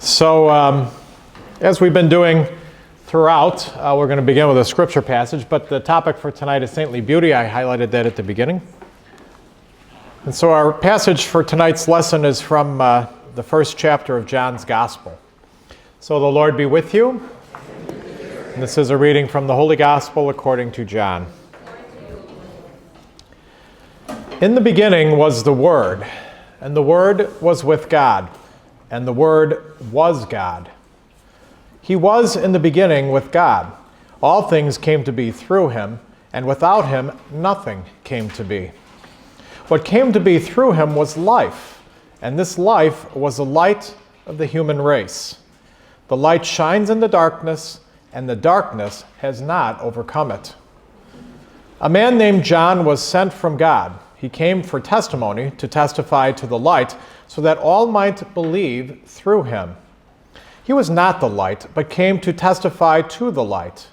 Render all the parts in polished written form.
So, as we've been doing throughout, we're going to begin with a scripture passage, but the topic for tonight is saintly beauty. I highlighted that at the beginning. And so our passage for tonight's lesson is from the first chapter of John's Gospel. So the Lord be with you. And this is a reading from the Holy Gospel according to John. In the beginning was the Word, and the Word was with God, and the Word was God. He was in the beginning with God. All things came to be through him, and without him nothing came to be. What came to be through him was life, and this life was the light of the human race. The light shines in the darkness, and the darkness has not overcome it. A man named John was sent from God. He came for testimony, to testify to the light, so that all might believe through him. He was not the light, but came to testify to the light.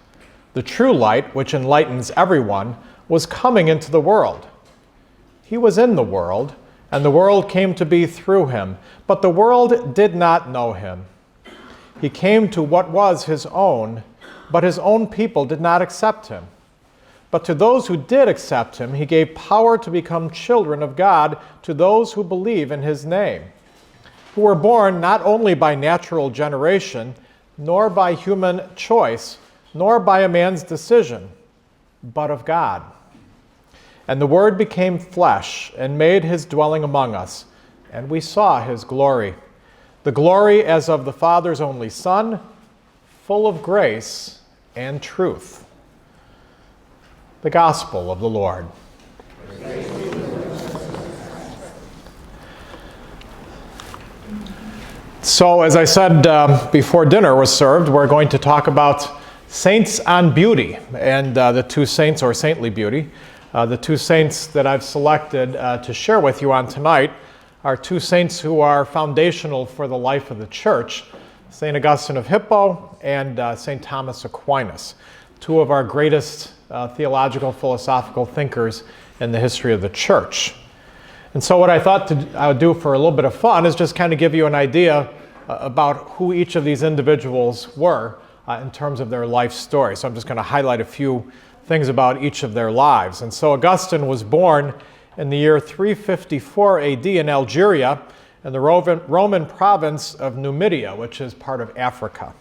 The true light, which enlightens everyone, was coming into the world. He was in the world, and the world came to be through him, but the world did not know him. He came to what was his own, but his own people did not accept him. But to those who did accept him, he gave power to become children of God, to those who believe in his name, who were born not only by natural generation, nor by human choice, nor by a man's decision, but of God. And the Word became flesh and made his dwelling among us, and we saw his glory, the glory as of the Father's only Son, full of grace and truth. The Gospel of the Lord. So, as I said before dinner was served, we're going to talk about saints on beauty, and the two saints, or saintly beauty. The two saints that I've selected to share with you on tonight are two saints who are foundational for the life of the church, St. Augustine of Hippo and St. Thomas Aquinas, two of our greatest theological, philosophical thinkers in the history of the church. And so what I thought I would do for a little bit of fun is just kind of give you an idea about who each of these individuals were in terms of their life story. So I'm just going to highlight a few things about each of their lives. And so Augustine was born in the year 354 AD in Algeria, in the Roman province of Numidia, which is part of Africa.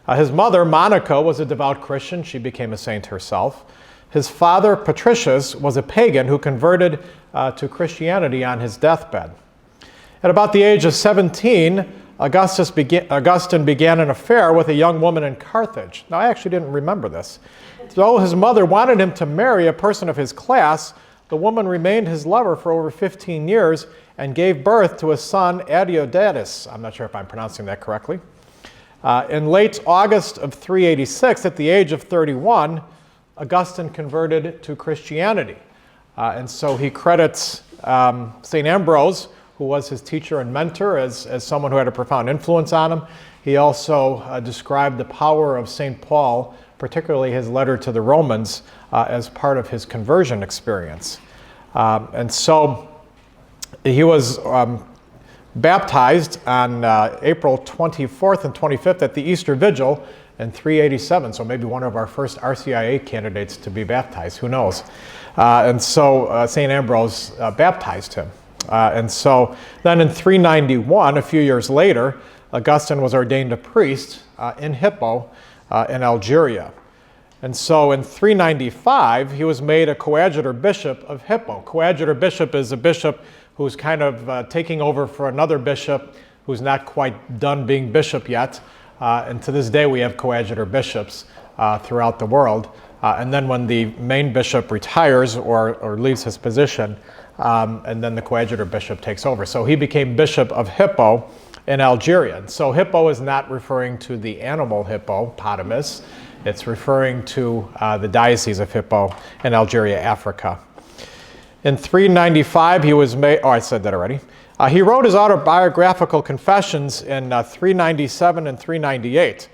His mother, Monica, was a devout Christian. She became a saint herself. His father, Patricius, was a pagan who converted to Christianity on his deathbed. At about the age of 17, Augustine began an affair with a young woman in Carthage. Now, I actually didn't remember this. Though his mother wanted him to marry a person of his class, the woman remained his lover for over 15 years and gave birth to a son, Adeodatus. I'm not sure if I'm pronouncing that correctly. In late August of 386, at the age of 31, Augustine converted to Christianity. And so he credits St. Ambrose, who was his teacher and mentor, as someone who had a profound influence on him. He also described the power of St. Paul, particularly his letter to the Romans, as part of his conversion experience. And so he was baptized on April 24th and 25th at the Easter Vigil in 387, so maybe one of our first RCIA candidates to be baptized, who knows. And so St. Ambrose baptized him. And so then in 391, a few years later, Augustine was ordained a priest in Hippo in Algeria. And so in 395, he was made a coadjutor bishop of Hippo. Coadjutor bishop is a bishop who's kind of taking over for another bishop who's not quite done being bishop yet. And to this day, we have coadjutor bishops throughout the world. And then when the main bishop retires or leaves his position, and then the coadjutor bishop takes over. So he became bishop of Hippo in Algeria. And so Hippo is not referring to the animal hippopotamus. It's referring to the Diocese of Hippo in Algeria, Africa. In 395, he was made, I said that already. He wrote his autobiographical confessions in 397 and 398.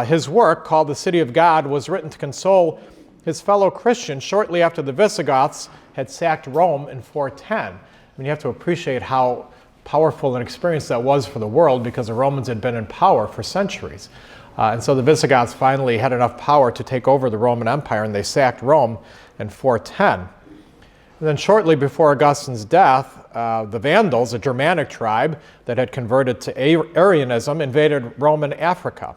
His work, called The City of God, was written to console his fellow Christians shortly after the Visigoths had sacked Rome in 410. I mean, you have to appreciate how powerful an experience that was for the world, because the Romans had been in power for centuries. And so the Visigoths finally had enough power to take over the Roman Empire, and they sacked Rome in 410. And then shortly before Augustine's death, the Vandals, a Germanic tribe that had converted to Arianism, invaded Roman Africa.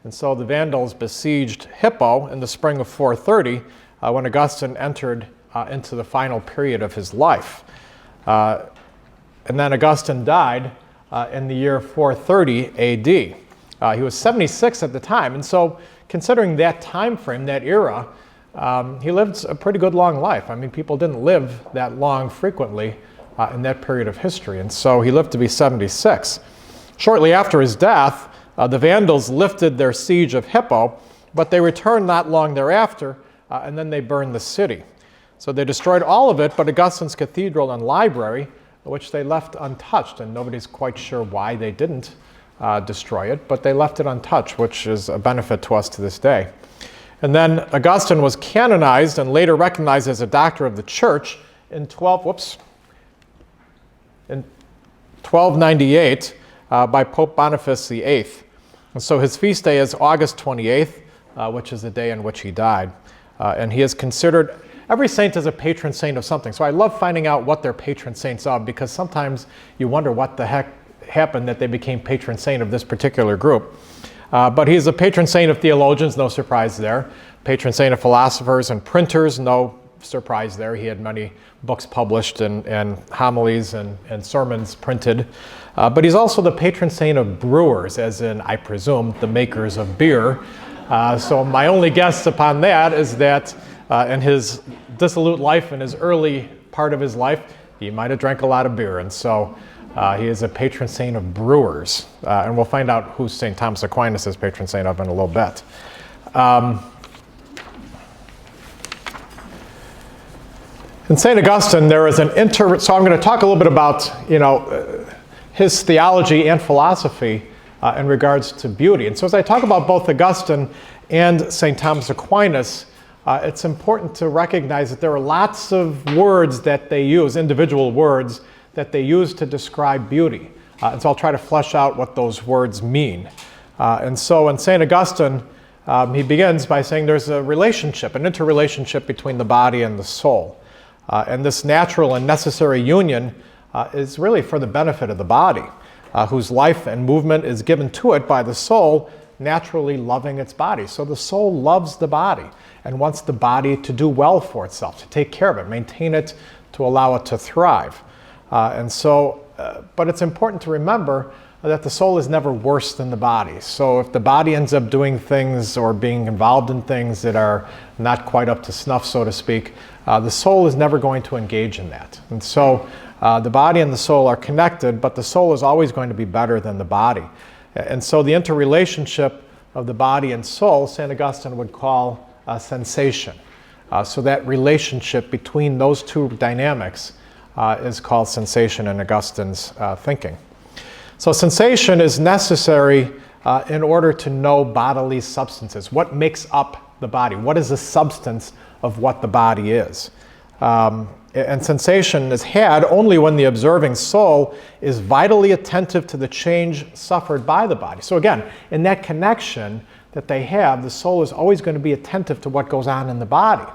And so the Vandals besieged Hippo in the spring of 430 when Augustine entered into the final period of his life. And then Augustine died in the year 430 AD. He was 76 at the time, and so considering that time frame, that era, he lived a pretty good long life. I mean, people didn't live that long frequently in that period of history, and so he lived to be 76. Shortly after his death, the Vandals lifted their siege of Hippo, but they returned not long thereafter, and then they burned the city. So they destroyed all of it but Augustine's cathedral and library, which they left untouched, and nobody's quite sure why they didn't destroy it, but they left it untouched, which is a benefit to us to this day. And then Augustine was canonized and later recognized as a doctor of the church in 1298 by Pope Boniface VIII. And so his feast day is August 28th, which is the day in which he died. And he is considered, every saint is a patron saint of something. So I love finding out what they're patron saints of, because sometimes you wonder what the heck happened that they became patron saint of this particular group. But he's a patron saint of theologians, no surprise there. Patron saint of philosophers and printers, no surprise there. He had many books published and homilies and sermons printed. But he's also the patron saint of brewers, as in, I presume, the makers of beer. So my only guess upon that is that in his dissolute life, in his early part of his life, he might have drank a lot of beer. And so he is a patron saint of brewers. And we'll find out who St. Thomas Aquinas is patron saint of in a little bit. In St. Augustine, there is so I'm going to talk a little bit about, his theology and philosophy in regards to beauty. And so as I talk about both Augustine and St. Thomas Aquinas, it's important to recognize that there are lots of words that they use, individual words, that they use to describe beauty. And so I'll try to flesh out what those words mean. And so in St. Augustine, he begins by saying there's a relationship, an interrelationship between the body and the soul. And this natural and necessary union is really for the benefit of the body, whose life and movement is given to it by the soul naturally loving its body. So the soul loves the body and wants the body to do well for itself, to take care of it, maintain it, to allow it to thrive. But it's important to remember that the soul is never worse than the body. So if the body ends up doing things or being involved in things that are not quite up to snuff, so to speak, the soul is never going to engage in that. And so the body and the soul are connected, but the soul is always going to be better than the body. And so the interrelationship of the body and soul, St. Augustine would call sensation. So that relationship between those two dynamics is called sensation in Augustine's thinking. So sensation is necessary in order to know bodily substances. What makes up the body? What is the substance of what the body is? And sensation is had only when the observing soul is vitally attentive to the change suffered by the body. So again, in that connection that they have, the soul is always going to be attentive to what goes on in the body.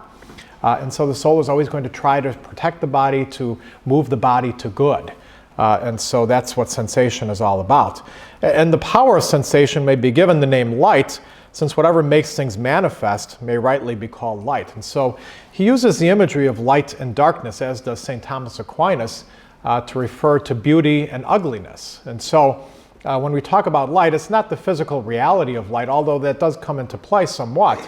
And so the soul is always going to try to protect the body, to move the body to good. And so that's what sensation is all about. And the power of sensation may be given the name light, since whatever makes things manifest may rightly be called light. And so he uses the imagery of light and darkness, as does St. Thomas Aquinas, to refer to beauty and ugliness. And so when we talk about light, it's not the physical reality of light, although that does come into play somewhat.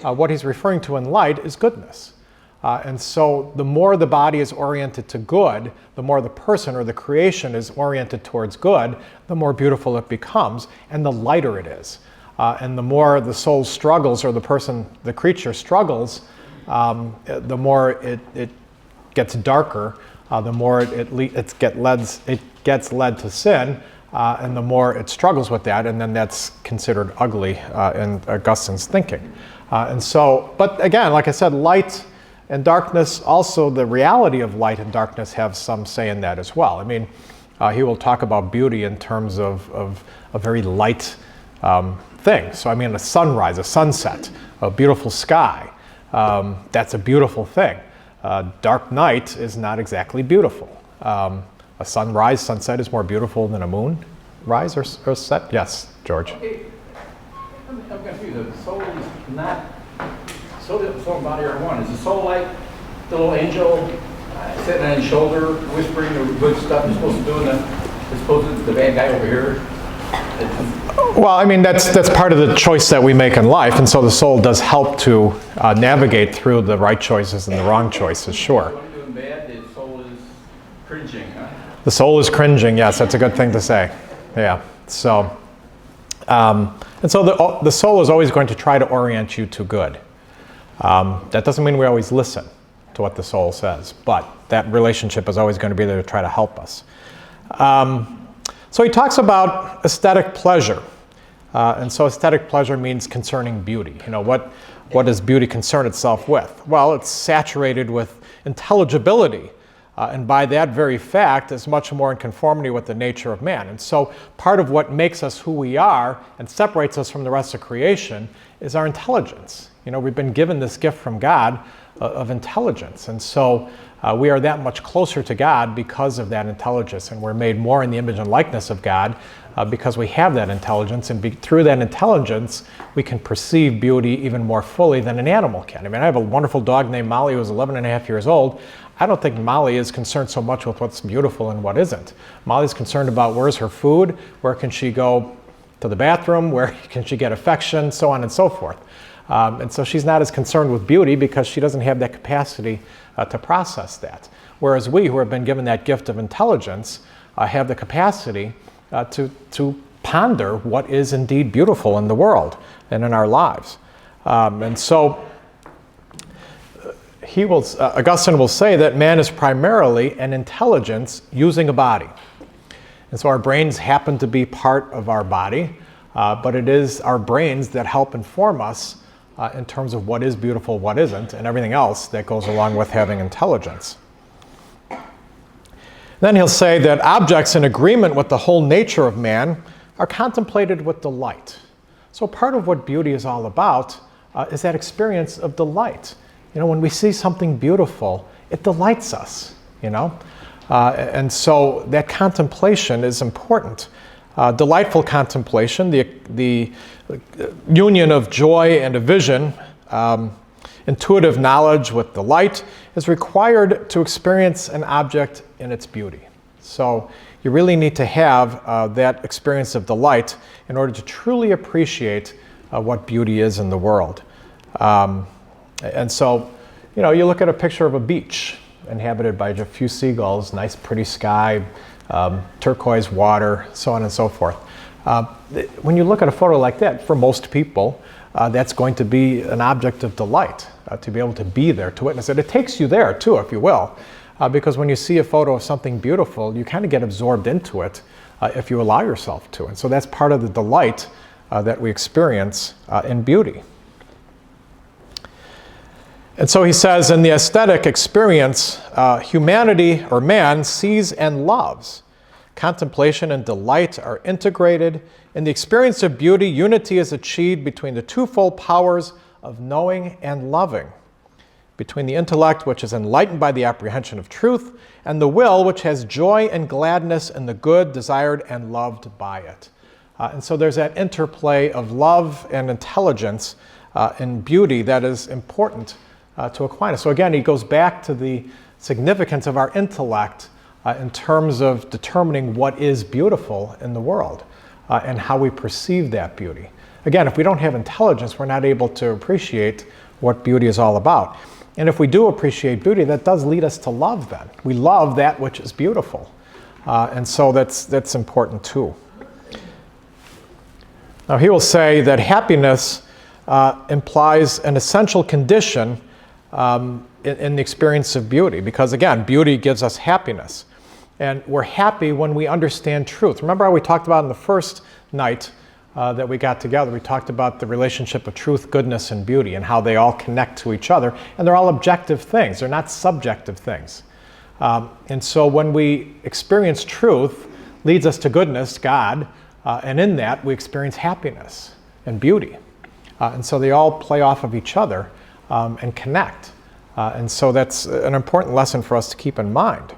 What he's referring to in light is goodness. And so the more the body is oriented to good, the more the person or the creation is oriented towards good, the more beautiful it becomes and the lighter it is. And the more the soul struggles, or the person, the creature struggles, the more it gets darker, the more it gets led to sin, and the more it struggles with that, and then that's considered ugly in Augustine's thinking. But again, like I said, light and darkness, also the reality of light and darkness have some say in that as well. I mean, he will talk about beauty in terms of a very light thing. So I mean a sunrise, a sunset, a beautiful sky, that's a beautiful thing. Dark night is not exactly beautiful. A sunrise, sunset is more beautiful than a moon rise or set. Yes, George. Okay. I'm confused. The soul is not, soul and body are one. Is the soul like the little angel sitting on his shoulder, whispering the good stuff you're supposed to do, and as opposed to the bad guy over here? Well, I mean, that's part of the choice that we make in life, and so the soul does help to navigate through the right choices and the wrong choices, sure. When you're doing bad, the soul is cringing, huh? The soul is cringing, yes, that's a good thing to say. Yeah, so, and so the soul is always going to try to orient you to good. That doesn't mean we always listen to what the soul says, but that relationship is always going to be there to try to help us. So he talks about aesthetic pleasure. And so aesthetic pleasure means concerning beauty. You know, what does beauty concern itself with? Well, it's saturated with intelligibility. And by that very fact is much more in conformity with the nature of man. And so part of what makes us who we are and separates us from the rest of creation is our intelligence. You know, we've been given this gift from God of intelligence. And so we are that much closer to God because of that intelligence. And we're made more in the image and likeness of God because we have that intelligence. And through that intelligence, we can perceive beauty even more fully than an animal can. I mean, I have a wonderful dog named Molly who is 11 and a half years old. I don't think Molly is concerned so much with what's beautiful and what isn't. Molly's concerned about where's her food, where can she go to the bathroom, where can she get affection, so on and so forth. And so she's not as concerned with beauty because she doesn't have that capacity to process that. Whereas we, who have been given that gift of intelligence, have the capacity to ponder what is indeed beautiful in the world and in our lives. And so Augustine will say that man is primarily an intelligence using a body. And so our brains happen to be part of our body, but it is our brains that help inform us in terms of what is beautiful, what isn't, and everything else that goes along with having intelligence. Then he'll say that objects in agreement with the whole nature of man are contemplated with delight. So part of what beauty is all about is that experience of delight. You know, when we see something beautiful, it delights us, you know. And so that contemplation is important. Delightful contemplation, the union of joy and a vision, intuitive knowledge with delight, is required to experience an object in its beauty. So you really need to have that experience of delight in order to truly appreciate what beauty is in the world. And so, you know, you look at a picture of a beach inhabited by a few seagulls, nice pretty sky, turquoise water, so on and so forth. When you look at a photo like that, for most people, that's going to be an object of delight, to be able to be there, to witness it. It takes you there too, if you will, because when you see a photo of something beautiful, you kind of get absorbed into it if you allow yourself to. And so that's part of the delight that we experience in beauty. And so he says, in the aesthetic experience, humanity or man sees and loves. Contemplation and delight are integrated. In the experience of beauty, unity is achieved between the twofold powers of knowing and loving, between the intellect, which is enlightened by the apprehension of truth, and the will, which has joy and gladness in the good desired and loved by it. And so there's that interplay of love and intelligence in beauty that is important to Aquinas. So again, he goes back to the significance of our intellect in terms of determining what is beautiful in the world and how we perceive that beauty. Again, if we don't have intelligence, we're not able to appreciate what beauty is all about. And if we do appreciate beauty, that does lead us to love then. We love that which is beautiful. And so that's important too. Now he will say that happiness implies an essential condition in the experience of beauty, because again, beauty gives us happiness. And we're happy when we understand truth. Remember how we talked about in the first night that we got together, we talked about the relationship of truth, goodness, and beauty, and how they all connect to each other. And they're all objective things. They're not subjective things. And so when we experience truth, leads us to goodness, God, and in that we experience happiness and beauty. And so they all play off of each other and connect. And so that's an important lesson for us to keep in mind.